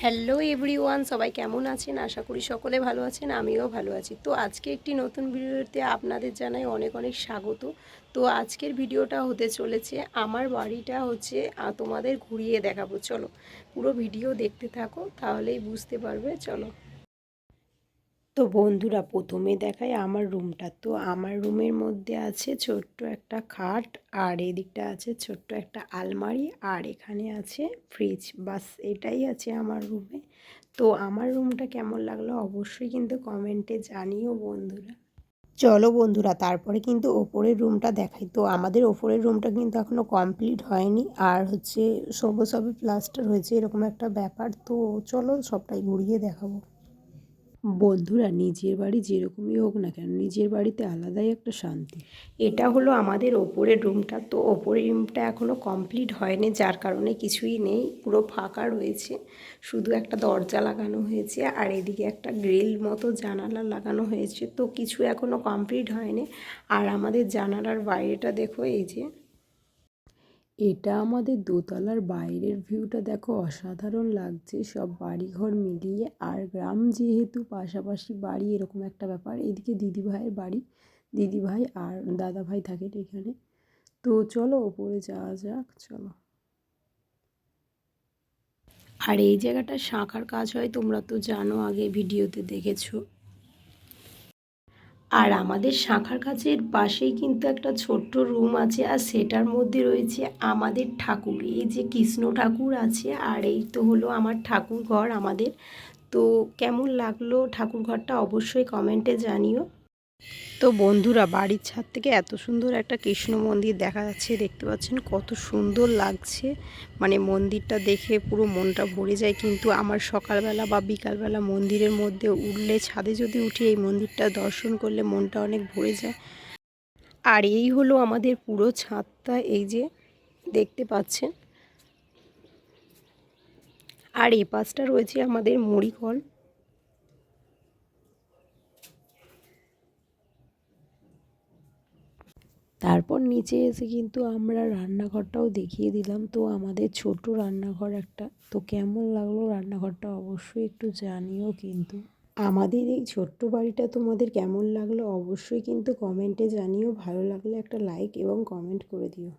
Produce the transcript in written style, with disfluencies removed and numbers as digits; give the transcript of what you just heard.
Hello everyone, সবাই কেমন আছেন? আশা করি সকলে ভালো আছেন, আমিও ভালো আছি। তো আজকে একটি নতুন ভিডিওতে আপনাদের জানাই অনেক অনেক স্বাগত। তো আজকের ভিডিওটা হতে চলেছে আমার বাড়িটা হচ্ছে তোমাদের ঘুরিয়ে দেখাবো। চলো পুরো ভিডিও দেখতে থাকো, তাহলেই বুঝতে পারবে। চলো। তো বন্ধুরা, প্রথমে দেখাই আমার রুমটা। তো আমার রুমের মধ্যে আছে ছোট্ট একটা খাট, আর এদিকটা আছে ছোট্ট একটা আলমারি, আর এখানে আছে ফ্রিজ। বাস এটাই আছে আমার রুমে। তো আমার রুমটা কেমন লাগলো অবশ্যই কিন্তু কমেন্টে জানিও বন্ধুরা। চলো বন্ধুরা, তারপরে কিন্তু ওপরের রুমটা দেখাই। তো আমাদের ওপরের রুমটা কিন্তু এখনও কমপ্লিট হয়নি, আর হচ্ছে সবে সবে প্লাস্টার হয়েছে, এরকম একটা ব্যাপার। তো চলো সবটাই ঘুরিয়ে দেখাবো। বন্ধুরা, নিজের বাড়ি যেরকমই হোক না কেন, নিজের বাড়িতে আলাদাই একটা শান্তি। এটা হলো আমাদের ওপরের রুমটা। তো ওপরের রুমটা এখনও কমপ্লিট হয়নি, যার কারণে কিছুই নেই, পুরো ফাঁকা রয়েছে। শুধু একটা দরজা লাগানো হয়েছে, আর এদিকে একটা গ্রিল মতো জানালা লাগানো হয়েছে। তো কিছু এখনও কমপ্লিট হয়নি। আর আমাদের জানালার বাইরেটা দেখো, এই যে এটা আমাদের দোতলার বাইরের ভিউটা দেখো, অসাধারণ লাগছে সব বাড়িঘর মিলিয়ে। আর গ্রাম যেহেতু, পাশাপাশি বাড়ি, এরকম একটা ব্যাপার। এদিকে দিদিভাইয়ের বাড়ি, দিদিভাই আর দাদাভাই থাকেন এখানে। তো চলো ওপরে যাওয়া যাক, চলো। আর এই জায়গাটা শাঁখার কাজ হয়, তোমরা তো জানো, আগে ভিডিওতে দেখেছো। আর আমাদের শাঁখার কাছের পাশেই কিন্তু একটা ছোট্ট রুম আছে, আর সেটার মধ্যে রয়েছে আমাদের ঠাকুর। এই যে কৃষ্ণ ঠাকুর আছে, আর এই তো হলো আমার ঠাকুর ঘর আমাদের। তো কেমন লাগলো ঠাকুর ঘরটা অবশ্যই কমেন্টে জানিও। তো বন্ধুরা, বাড়ির ছাদ থেকে এত সুন্দর একটা কৃষ্ণ মন্দির দেখা যাচ্ছে, দেখতে পাচ্ছেন কত সুন্দর লাগছে। মানে মন্দিরটা দেখে পুরো মনটা ভরে যায়। কিন্তু আমার সকালবেলা বা বিকালবেলা মন্দিরের মধ্যে উঠলে, ছাদে যদি উঠি, এই মন্দিরটা দর্শন করলে মনটা অনেক ভরে যায়। আর এই হলো আমাদের পুরো ছাদটা, এই যে দেখতে পাচ্ছেন। আর এই পাশটা রয়েছে আমাদের মুড়িঘর। তারপর নিচে এসে কিন্তু আমরা রান্নাঘরটাও দেখিয়ে দিলাম। তো আমাদের ছোট রান্নাঘর একটা। তো কেমন লাগলো রান্নাঘরটা অবশ্যই একটু জানিও কিন্তু। আমাদের এই ছোট্ট বাড়িটা তোমাদের কেমন লাগলো অবশ্যই কিন্তু কমেন্টে জানিও। ভালো লাগলে একটা লাইক এবং কমেন্ট করে দিও।